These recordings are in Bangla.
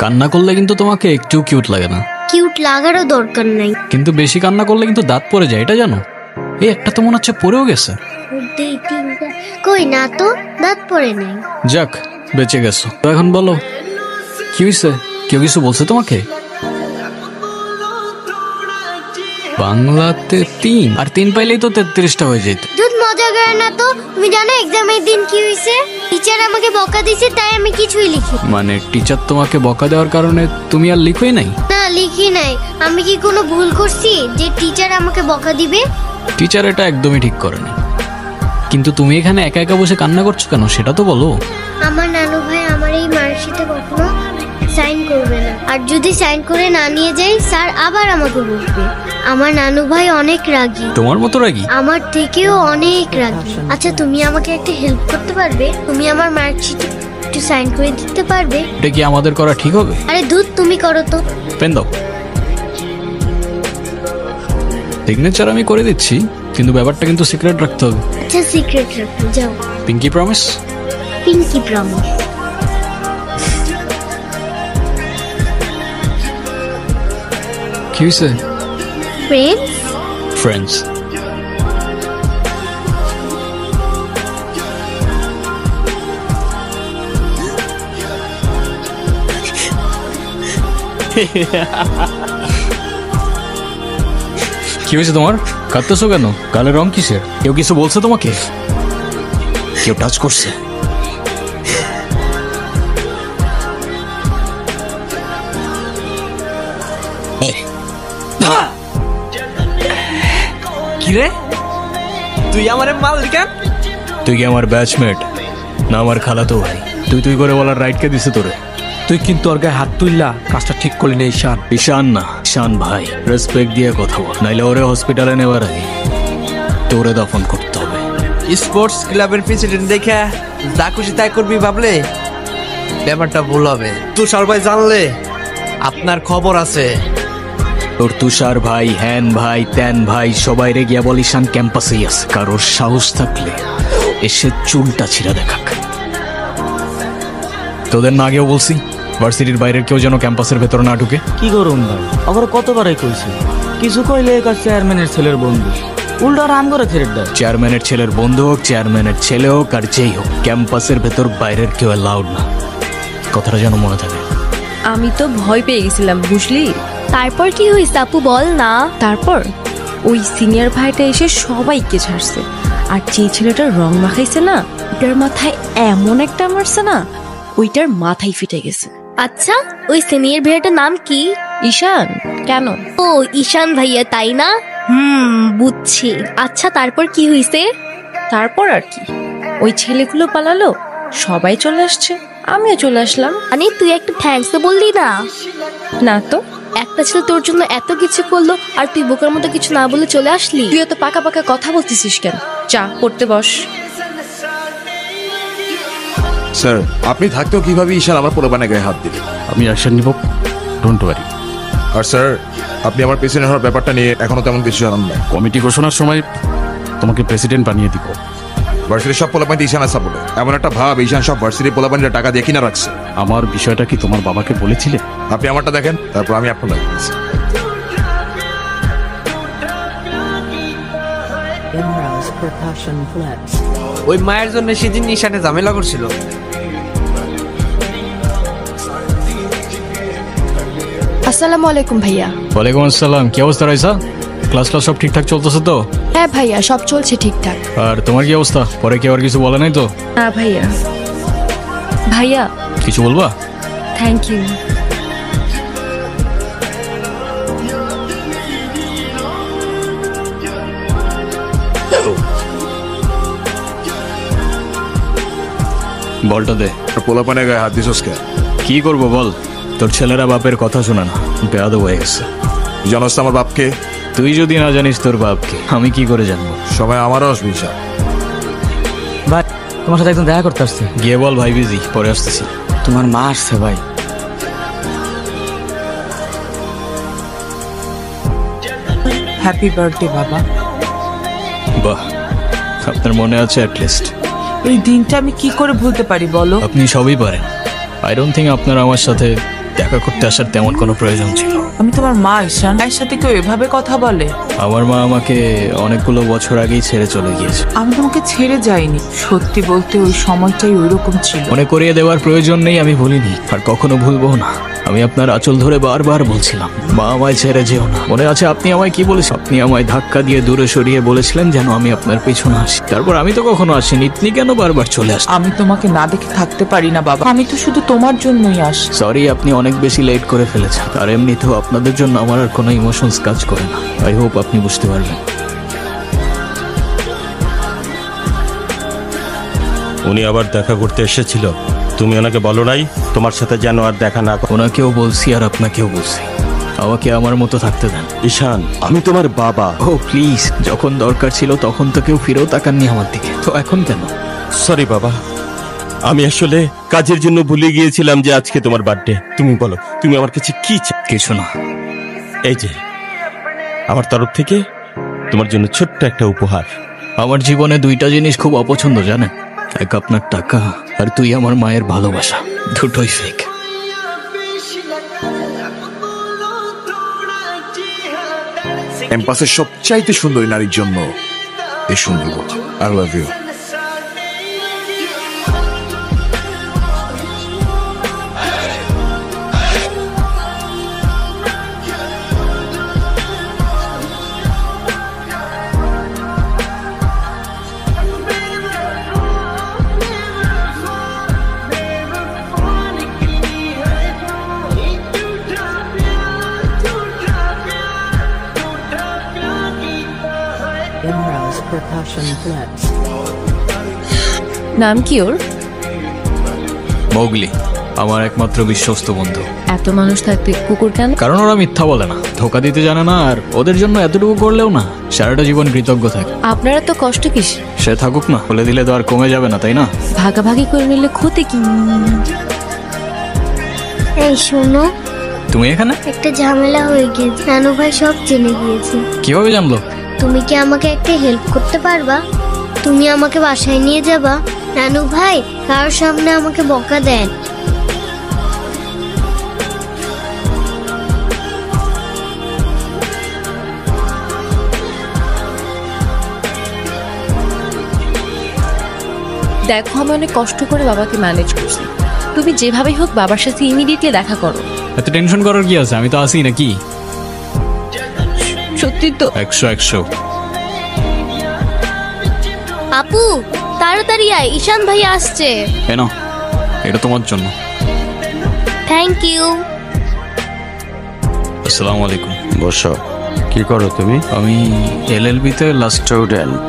কান্না করলে কিন্তু তোমাকে একটু কিউট লাগে না। কিউট লাগারও দরকার নাই, কিন্তু বেশি কান্না করলে কিন্তু দাঁত পড়ে যায়, এটা জানো? এই একটা তো মনে হচ্ছে পড়েও গেছে। কই না তো, দাঁত পড়ে নাই। যাক, বেঁচে গেছো। তো এখন বলো কি হয়েছে? কেউ কিছু বলছে তোমাকে? বাংলাতে 3 আর 3 পাইলেই তো 33টা হয়ে যেত। দুধ মজা করে না তো। তুমি জানো এক্সামের দিন কি হয়েছে? টিচার আমাকে বকা দিয়েছে, তাই আমি কিছুই লিখি। মানে টিচার তোমাকে বকা দেওয়ার কারণে তুমি আর লিখোই নাই? না, লিখি নাই। আমি কি কোনো ভুল করছি যে টিচার আমাকে বকা দিবে? টিচার এটা একদমই ঠিক করেনি। কিন্তু তুমি এখানে একা একা বসে কান্না করছো কেন সেটা তো বলো। আমার নানু ভাই আমার এই মার্কশিটে কখনো সাইন করবে না, আর যদি সাইন করে না নিয়ে যাই স্যার আবার আমাকে বকবে। আমার নানু ভাই অনেক রাগী। তোমার মতো রাগী? আমার থেকেও অনেক রাগী। আচ্ছা, তুমি আমাকে একটা হেল্প করতে পারবে? তুমি আমার মার্কশিটে একটু সাইন করে দিতে পারবে? এটা কি আমাদের করা ঠিক হবে? আরে দুধ, তুমি করো তো। পেন দাও। সিগনেচার আমি করে দিচ্ছি, কিন্তু ব্যাপারটা কিন্তু সিক্রেট রাখতে হবে। আচ্ছা, সিক্রেট রাখো, যাও। Pinky promise? Pinky promise. কি হয়েছে? ফ্রেন্ডস। ফ্রেন্ডস। কি হয়েছে তোমার? কাঁদতেছো কেন? গালের রং কিসের? কেউ কিছু বলছে তোমাকে? কেউ টাচ করছে? কিরে, তুই আমার মালিকান? তুই কি আমার ব্যাচমেট না আমার খালাতো ভাই? তুই করে বলার রাইট কে দিছে তোরে? তুই কিন্তু ওর গায়ে হাত তুললা, কাজটা ঠিক করলি না। ঈশান। ঈশান না, ঈশান ভাই। রেসপেক্ট দিয়ে কথা বল, নাইলে ওরে হসপিটালে নেবার আগে তোরে দফন করতে হবে। স্পোর্টস ক্লাবের প্রেসিডেন্ট দেখে যা খুশি তাই করবি ভাবলে ব্যাপারটা ভুল হবে। তুষার ভাই জানলে আপনার খবর আছে। তোর তুষার ভাই, হ্যান ভাই, ত্যান ভাই সবাই রে গিয়া বল ঈশান ক্যাম্পাসেই আছে। কারোর সাহস থাকলে এসে চুলটা ছিঁড়া দেখাক। তোদের না আগেও বলছি ভার্সিটির বাইরের কেউ যেন ক্যাম্পাসের ভেতর না ঢুকে। কি করুন ভাই, আবার কতবারই কইছি, কিছু কইলে চেয়ারম্যানের ছেলের বন্ধু, উল্টা রাম করে ছেড়ে দেয়। চেয়ারম্যানের ছেলের বন্ধু হোক, চেয়ারম্যানের ছেলে হোক, আর যেই হোক, ক্যাম্পাসের ভেতর বাইরের কেউ অ্যালাউড না। কথাটা যেন মনে থাকে। আমি তো ভয় পেয়ে গেছিলাম, বুঝলি? তারপর কি হয়েছে আপু, বল না। তারপর ওই সিনিয়র ভাইটা এসে সবাইকে ছাড়ছে, আর যে ছেলেটার রং মাখাইছে না, ওটার মাথায় এমন একটা মারছে না, ওইটার মাথায় ফিটে গেছে। আচ্ছা, ওই সিনিয়র ভাইয়াটার নাম কি? ঈশান। কেন? ও, ঈশান ভাইয়া, তাই না? বুঝছি। আচ্ছা, তারপর কি হয়েছে? তারপর আর কি, ওই ছেলেগুলো পালালো, সবাই চলে আসছে, আমিও চলে আসলাম। মানে তুই একটা থ্যাঙ্কস তো বললি না? না তো। একটা ছেলে তোর জন্য এত কিছু করলো, আর তুই বোকার মতো কিছু না বলে চলে আসলি? তুই এত পাকা পাকা কথা বলতেছিস কেন? চা পড়তে বস। স্যার, আপনি থাকতেও কিভাবে ঈশান আমার পোলাপানের গায়ে হাত দিলেন? আমি অ্যাকশন নিব, ডোন্ট ওয়ারি। আর স্যার, আপনি আমার প্রেসিডেন্ট হওয়ার ব্যাপারটা নিয়ে এখনো তেমন কিছু জানান না। কমিটি ঘোষণার সময় তোমাকে প্রেসিডেন্ট বানিয়ে দিব। ভার্সিটির সব পোলাপানি ঈশানের সাপোর্টে। এমন একটা ভাব ঈশান সব ভার্সিটির পোলাপানিরা টাকা দিয়ে কিনা রাখছে। আমার বিষয়টা কি তোমার বাবাকে বলেছিলে? আপনি আমারটা দেখেন, তারপর আমি আপনার দেখছি। ওই মায়ের জন্য সেদিন ঈশানে ঝামেলা করছিল। আসসালামু আলাইকুম ভাইয়া। ওয়ালাইকুম আসসালাম। কি অবস্থা রাইসা? ক্লাস সব ঠিকঠাক চলতেছে তো? হ্যাঁ ভাইয়া, সব চলছে ঠিকঠাক। আর তোমার কি অবস্থা? পরে কেউ আর কিছু বলে নাই তো? না ভাইয়া। ভাইয়া কিছু বলবা? Thank you. বলটা দে। পোলাপানের গায়ে হাত দিছস কেন? কি করবো বল, তোর ছেলেরা বাপের কথা শোনা না, বেয়াদব হয়ে গেছে। জানোস তো আমার বাপকে? তুই যদি না জানিস তোর বাপকে, আমি কি করে জানবো? সময় আমারও আসবে ঈশান। ভাই, তোমার সাথে একদম দেখা করতে আসছে। গিয়ে বল ভাই বিজি, পরে আসতেছি। তোমার মা আসছে ভাই। হ্যাপি বার্থডে বাবা। বাহ, আপনার মনে আছে অ্যাটলিস্ট। এই দিনটা আমি কি করে ভুলতে পারি বলো? আপনি সবই পারেন। আই ডোন্ট থিঙ্ক আপনার আমার সাথে দেখা করতে আসার তেমন কোনো প্রয়োজন ছিল। আমি তোমার মা ঈশান, মায়ের সাথে কেউ এভাবে কথা বলে? আমার মা আমাকে অনেকগুলো বছর আগেই ছেড়ে চলে গিয়েছে। আমি তোমাকে ছেড়ে যাইনি, সত্যি বলতে ওই সময়টাই ওইরকম ছিল। মনে করিয়ে দেওয়ার প্রয়োজন নেই, আমি ভুলিনি আর কখনো ভুলবো না। আমি আপনার আঁচল ধরে বারবার বলছিলাম, মা আমায় ছেড়ে যেও না। মনে আছে আপনি আমায় কি বলেছেন? আপনি আমায় ধাক্কা দিয়ে দূরে সরিয়ে বলেছিলেন যেন আমি আপনার পেছনে আসি। তারপর আমি তো কখনো আসিনি, আপনি কেন বারবার চলে আসেন? আমি তোমাকে না দেখে থাকতে পারি না বাবা, আমি তো শুধু তোমার জন্যই আসি। সরি, আপনি অনেক বেশি লেট করে ফেলেছেন। আর এমনিতেও আপনাদের জন্য আমার আর কোনো ইমোশনস কাজ করে না। আই হোপ আপনি বুঝতে পারবেন। উনি আবার দেখা করতে এসেছিল, তুমি ওনাকে বলো নাই তোমার সাথে যেন আর দেখা না করে? ওনাকেও বলছি আর আপনাকেও বলছি, আমাকে আমার মতো থাকতে দেন। ঈশান, আমি তোমার বাবা। ও প্লিজ, যখন দরকার ছিল তখন তো কেউ ফিরেও তাকাননি আমার দিকে, তো এখন কেন? সরি বাবা, আমি আসলে কাজের জন্য ভুলে গিয়েছিলাম যে আজকে তোমার বার্থডে। তুমি বলো, তুমি আমার কাছে কি চাও? কিছু না, এই যে আমার তরফ থেকে তোমার জন্য ছোট্ট একটা উপহার। আমার জীবনে দুইটা জিনিস খুব অপছন্দ জানেন, এক আপনার টাকা আর তুই আমার মায়ের ভালোবাসা, দুটোই ফেক। ক্যাম্পাসের সবচাইতে সুন্দরী নারীর জন্য এই সুন্দর। I love you. নাম কি ওর? মোগলি, আমার একমাত্র বিশ্বস্ত বন্ধু। এত মানুষ থাকতে কুকুর কেন? কারণ ওরা মিথ্যা বলে না, ধোকা দিতে জানে না, আর ওদের জন্য এতটুকু করলেও না সারাটা জীবন কৃতজ্ঞ থাকে। আপনারা তো কষ্ট কিস? সে থাকুক না, বলে দিলে তো আর কমে যাবে না, তাই না? ভাগাভাগি করে নিলে ক্ষতি কি? এই শোনো, তুমি এখানে? একটা ঝামেলা হয়ে গিয়েছে, নানু ভাই সব জেনে গিয়েছে। কিভাবে জানলো? তুমি কি আমাকে একটা হেল্প করতে পারবা? তুমি আমাকে বাসায় নিয়ে যাবা? নানু ভাই কারোর সামনে আমাকে বকা দেন। দেখো, আমি অনেক কষ্ট করে বাবাকে ম্যানেজ করছি, তুমি যেভাবেই হোক বাবার সাথে ইমিডিয়েটলি দেখা করো। এত টেনশন করার কি আছে, আমি তো আসি নাকি। সত্যি তো? 100 আপু তাড়াতাড়ি আয়, ঈশান ভাই আসছে। কেন? এটা তোমার জন্য। Thank you. আসসালামু আলাইকুম। বসো। কি করো তুমি? আমি LLB তে লাস্ট স্টুডেন্ট।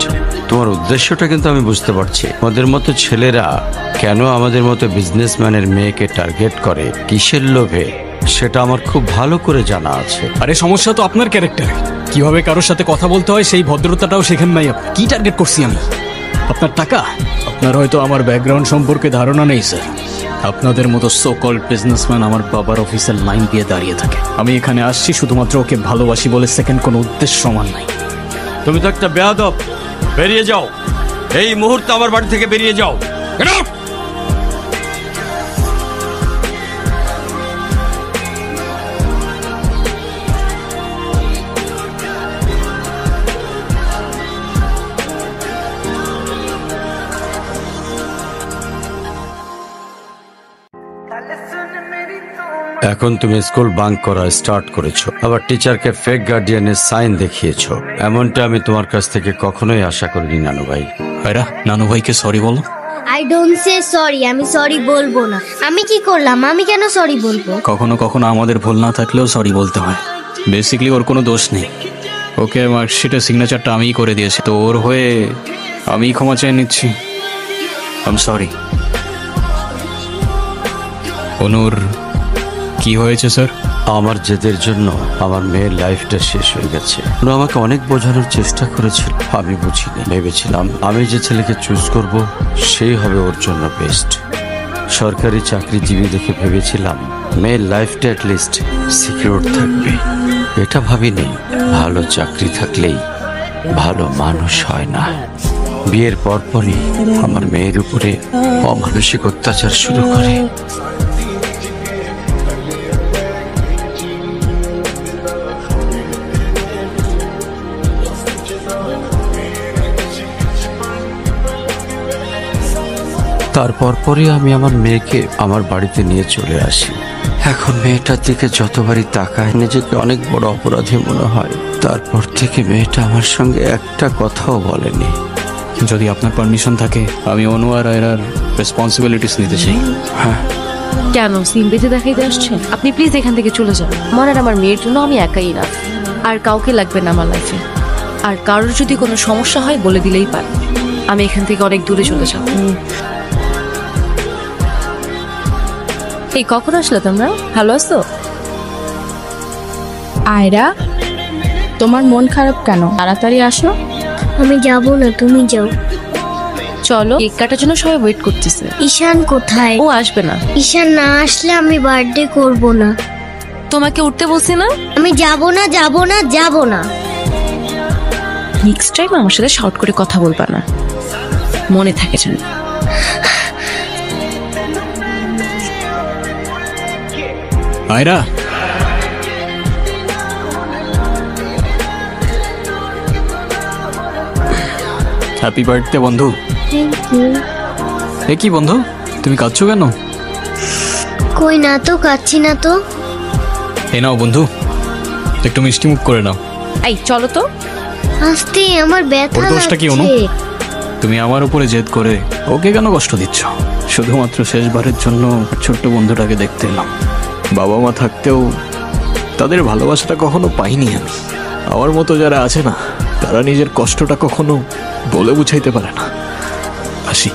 তোমার উদ্দেশ্যটা কিন্তু আমি বুঝতে পারছি। ওদের মতো ছেলেরা কেন আমাদের মতো বিজনেসম্যানের মেয়েকে টার্গেট করে, কিসের লোভে, সেটা আমার খুব ভালো করে জানা আছে। আরে সমস্যা তো আপনার ক্যারেক্টার, কিভাবে কারোর সাথে কথা বলতে হয় সেই ভদ্রতাটাও শেখেন নাই আপনি। কি টার্গেট করছি আমি? আপনার টাকা? আপনার হয়তো আমার ব্যাকগ্রাউন্ড সম্পর্কে ধারণা নেই স্যার। আপনাদের মতো সো কল্ড বিজনেসম্যান আমার বাবার অফিসের লাইন দিয়ে দাঁড়িয়ে থাকে। আমি এখানে আসছি শুধুমাত্র ওকে ভালোবাসি বলে, সেকেন্ড কোনো উদ্দেশ্য সমান নাই। তুমি তো একটা বেয়াদব। বেরিয়ে যাও, এই মুহূর্তে আমার বাড়ি থেকে বেরিয়ে যাও। এখন তুমি স্কুল বাঙ্ক করা স্টার্ট করেছো, আবার টিচারকে ফেক গার্ডিয়ানের সাইন দেখিয়েছো। এমনটা আমি তোমার কাছ থেকে কখনোই আশা করিনি নানু ভাই। ভাইরা, নানু ভাইকে সরি বলো। আই ডোন্ট সে সরি, আমি সরি বলবো না। আমি কি করলাম? আমি কেন সরি বলবো? কখনো কখনো আমাদের ভুল না থাকলেও সরি বলতে হয়। বেসিক্যালি ওর কোনো দোষ নেই, ওকে মার্কশিটের সিগনেচারটা আমিই করে দিয়েছি, তো ওর হয়ে আমি ক্ষমা চেয়ে নিচ্ছি। I am sorry. অনুর, কি হয়েছে স্যার? আমার জেদের জন্য আমার মেয়ের লাইফটা শেষ হয়ে গেছে। ওরা আমাকে অনেক বোঝানোর চেষ্টা করেছিল, আমি বুঝিনি। ভেবেছিলাম আমি যে ছেলেকে চুজ করব সেই হবে ওর জন্য বেস্ট। সরকারি চাকরিজীবী দেখে ভেবেছিলাম মেয়ের লাইফটা অ্যাটলিস্ট সিকিউর থাকবে। এটা ভাবিনি ভালো চাকরি থাকলেই ভালো মানুষ হয় না। বিয়ের পরপরই আমার মেয়ের উপরে অমানসিক অত্যাচার শুরু করে। তারপর পরই আমি আমার মেয়েকে আমার বাড়িতে নিয়ে চলে আসি। এখন মেয়েটার দিকে যতবারই তাকায় নিজেকে অনেক বড় অপরাধী মনে হয়। তারপর থেকে মেয়েটা আমার সঙ্গে একটা কথাও বলেনি। যদি আপনার পারমিশন থাকে আমি অনু আর আয়রার রেসপন্সিবিলিটিস নিতে চাই। হ্যাঁ, কেন সিম বেঁধে দেখাইতে আসছেন? আপনি প্লিজ এখান থেকে চলে যান। আমার আর আমার মেয়ের জন্য আমি একাই না, আর কাউকে লাগবে না আমার লাইফে। আর কারোর যদি কোনো সমস্যা হয় বলে দিলেই পারে। আমি এখান থেকে অনেক দূরে চলে যাব। এই কখন আসলে তোমরা? ভালো আছো? আয়রা, তোমার মন খারাপ কেন? তাড়াতাড়ি আসো। আমি যাব না, তুমি যাও। চলো, কেক কাটার জন্য সবাই ওয়েট করতেছে। ঈশান কোথায়? ও আসবে না। ঈশান না আসলে আমি বার্থডে করব না। তোমাকে উঠতে বলছি না? আমি যাব না, যাব না, যাব না। নেক্সট টাইম আমার সাথে শর্ট করে কথা বলবা না, মনে থাকে যেন। আয়রা, হ্যাপি বার্থডে বন্ধু। Thank you. এ কি বন্ধু, তুমি কাঁদছো কেন? কই না তো, কাচ্ছি না তো। এ নাও বন্ধু, একটু মিষ্টি মুখ করে নাও। এই চলো তো। আস্তে, আমার ব্যথা ওর দোষটা কি অনু? লাগছে। তুমি আমার উপরে জেদ করে ওকে কেন কষ্ট দিচ্ছ? শুধুমাত্র শেষবারের জন্য ছোট্ট বন্ধুটাকে দেখতে এলাম। বাবা মা থাকতেও তাদের ভালোবাসাটা কখনো পাইনি আমি। আমার মতো যারা আছে না, তারা নিজের কষ্টটা কখনো বলে বুঝাইতে পারে না। আসি।